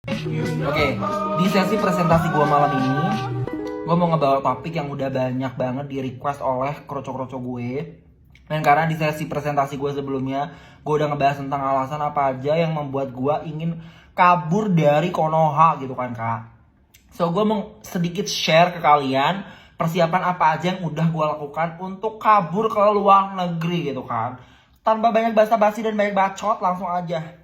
Oke, di sesi presentasi gue malam ini, gue mau ngebawa topik yang udah banyak banget di request oleh kroco-kroco gue. Dan karena di sesi presentasi gue sebelumnya, gue udah ngebahas tentang alasan apa aja yang membuat gue ingin kabur dari Konoha gitu kan kak. So gue mau sedikit share ke kalian persiapan apa aja yang udah gue lakukan untuk kabur ke luar negeri gitu kan. Tanpa banyak basa-basi dan banyak bacot, langsung aja.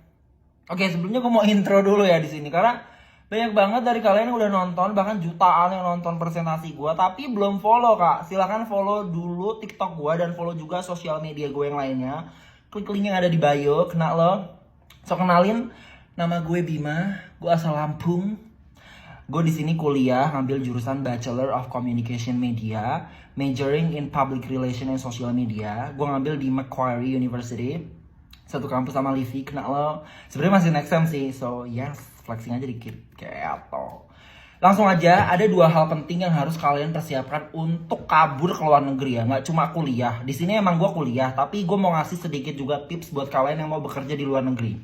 Oke, sebelumnya gue mau intro dulu ya di sini karena banyak banget dari kalian yang udah nonton, bahkan jutaan yang nonton presentasi gue tapi belum follow kak. Silahkan follow dulu TikTok gue dan follow juga sosial media gue yang lainnya. Klik link yang ada di bio, kena lo. So kenalin, nama gue Bima, gue asal Lampung. Gue di sini kuliah ngambil jurusan Bachelor of Communication Media, majoring in Public Relation and Social Media. Gue ngambil di Macquarie University. Satu kampus sama Livi, kena lo. Sebenarnya masih next sem sih, so yes, flexing aja dikit kayak apa. Langsung aja, ada dua hal penting yang harus kalian persiapkan untuk kabur ke luar negeri ya. Nggak cuma kuliah, di sini emang gue kuliah, tapi gue mau ngasih sedikit juga tips buat kalian yang mau bekerja di luar negeri.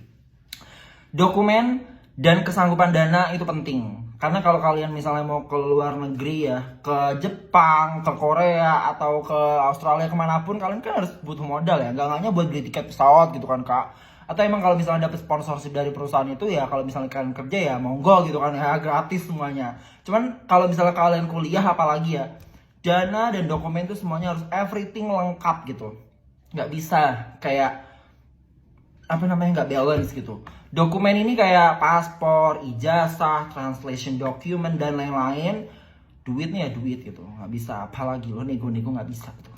Dokumen dan kesanggupan dana itu penting. Karena kalau kalian misalnya mau ke luar negeri ya, ke Jepang, ke Korea, atau ke Australia, kemanapun, kalian kan harus butuh modal ya. Nggak hanya buat beli tiket pesawat gitu kan kak. Atau emang kalau misalnya dapet sponsorship dari perusahaan itu ya, kalau misalnya kalian kerja ya monggo gitu kan ya, gratis semuanya. Cuman kalau misalnya kalian kuliah apalagi ya, dana dan dokumen itu semuanya harus everything lengkap gitu. Nggak bisa kayak apa namanya, nggak balance gitu. Dokumen ini kayak paspor, ijazah, translation document dan lain-lain. Duitnya ya duit gitu, nggak bisa apalagi lo nego-nego, nggak bisa gitu.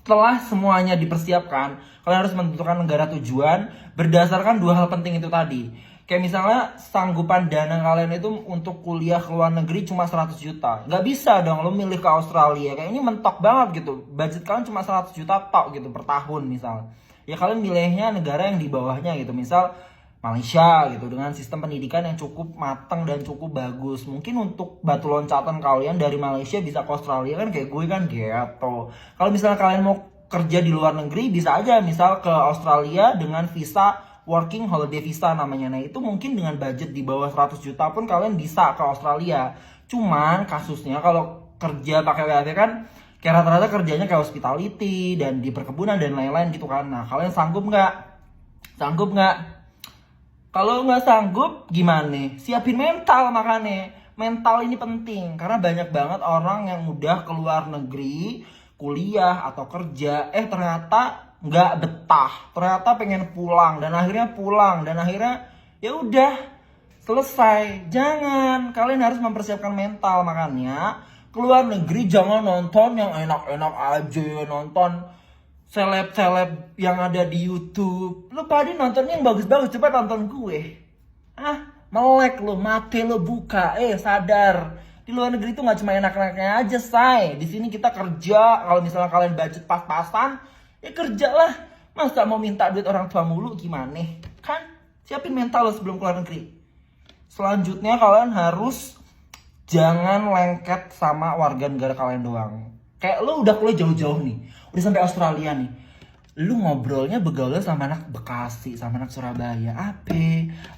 Setelah semuanya dipersiapkan, kalian harus menentukan negara tujuan berdasarkan dua hal penting itu tadi. Kayak misalnya sanggupan dana kalian itu untuk kuliah ke luar negeri cuma 100 juta. Nggak bisa dong lo milih ke Australia. Kayak ini mentok banget gitu. Budget kalian cuma 100 juta tok gitu per tahun misal. Ya kalian milihnya negara yang di bawahnya gitu. Misal Malaysia gitu dengan sistem pendidikan yang cukup matang dan cukup bagus. Mungkin untuk batu loncatan kalian dari Malaysia bisa ke Australia kan kayak gue kan gitu. Kalau misalnya kalian mau kerja di luar negeri bisa aja misal ke Australia dengan visa working holiday visa namanya. Nah itu mungkin dengan budget di bawah 100 juta pun kalian bisa ke Australia. Cuman kasusnya kalau kerja pakai WFH kan kayak rata-rata kerjanya kayak hospitality dan di perkebunan dan lain-lain gitu kan. Nah kalian sanggup nggak? Sanggup nggak? Kalau nggak sanggup gimana? Siapin mental makanya. Mental ini penting karena banyak banget orang yang udah keluar negeri kuliah atau kerja, ternyata nggak betah, ternyata pengen pulang dan akhirnya ya udah selesai. Jangan, kalian harus mempersiapkan mental. Makanya keluar negeri jangan nonton yang enak-enak aja, nonton seleb-seleb yang ada di YouTube. Lu pada nontonnya yang bagus-bagus, coba tonton gue. Melek lu, mati lu buka, sadar. Di luar negeri itu nggak cuma enak-enaknya aja, say. Di sini kita kerja, kalau misalnya kalian budget pas-pasan, ya kerjalah. Masa mau minta duit orang tua mulu gimana? Kan siapin mental lo sebelum keluar negeri. Selanjutnya kalian harus jangan lengket sama warga negara kalian doang. Kayak lo udah kuliah jauh-jauh nih, udah sampai Australia nih. Lu ngobrolnya begaulnya sama anak Bekasi, sama anak Surabaya.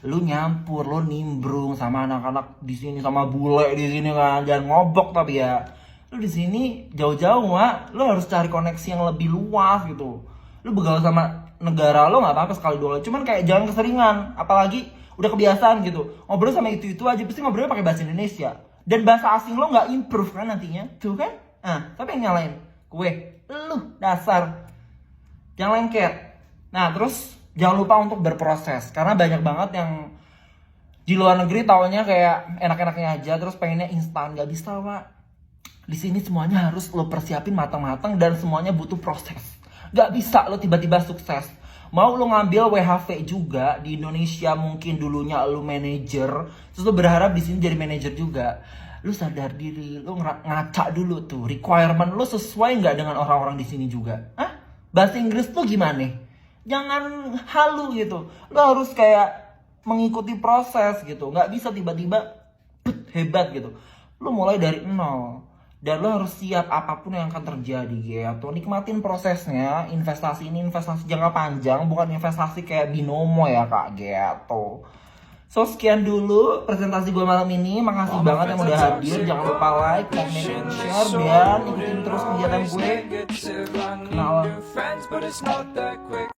Lu nyampur, lu nimbrung sama anak-anak di sini, sama bule di sini kan. Jangan ngobok tapi ya. Lu di sini jauh-jauh, Mak. Lu harus cari koneksi yang lebih luas gitu. Lu begaul sama negara lo nggak apa-apa sekali dua. Cuman kayak jangan keseringan, apalagi udah kebiasaan gitu. Ngobrol sama itu-itu aja, pasti ngobrolnya pakai bahasa Indonesia. Dan bahasa asing lo nggak improve kan nantinya. Tuh kan? Tapi yang nyalain gue, lu dasar. Jangan lengket. Nah terus jangan lupa untuk berproses. Karena banyak banget yang di luar negeri taunya kayak enak-enaknya aja, terus pengennya instan. Gak bisa Pak. Di sini semuanya harus lo persiapin matang-matang dan semuanya butuh proses. Gak bisa lo tiba-tiba sukses. Mau lo ngambil WHV juga di Indonesia, mungkin dulunya lo manajer, terus lo berharap di sini jadi manajer juga. Lu sadar diri, lu ngaca dulu tuh requirement lu sesuai nggak dengan orang-orang di sini juga. Bahasa Inggris tuh gimana? Jangan halu gitu. Lu harus kayak mengikuti proses gitu. Nggak bisa tiba-tiba hebat gitu. Lu mulai dari nol. Dan lu harus siap apapun yang akan terjadi gitu. Nikmatin prosesnya. Investasi ini investasi jangka panjang, bukan investasi kayak binomo ya kak gitu. So sekian dulu presentasi gue malam ini. Makasih banget yang udah hadir. Jangan lupa like, comment, and share. Dan ikutin terus kegiatan gue. Kenalan.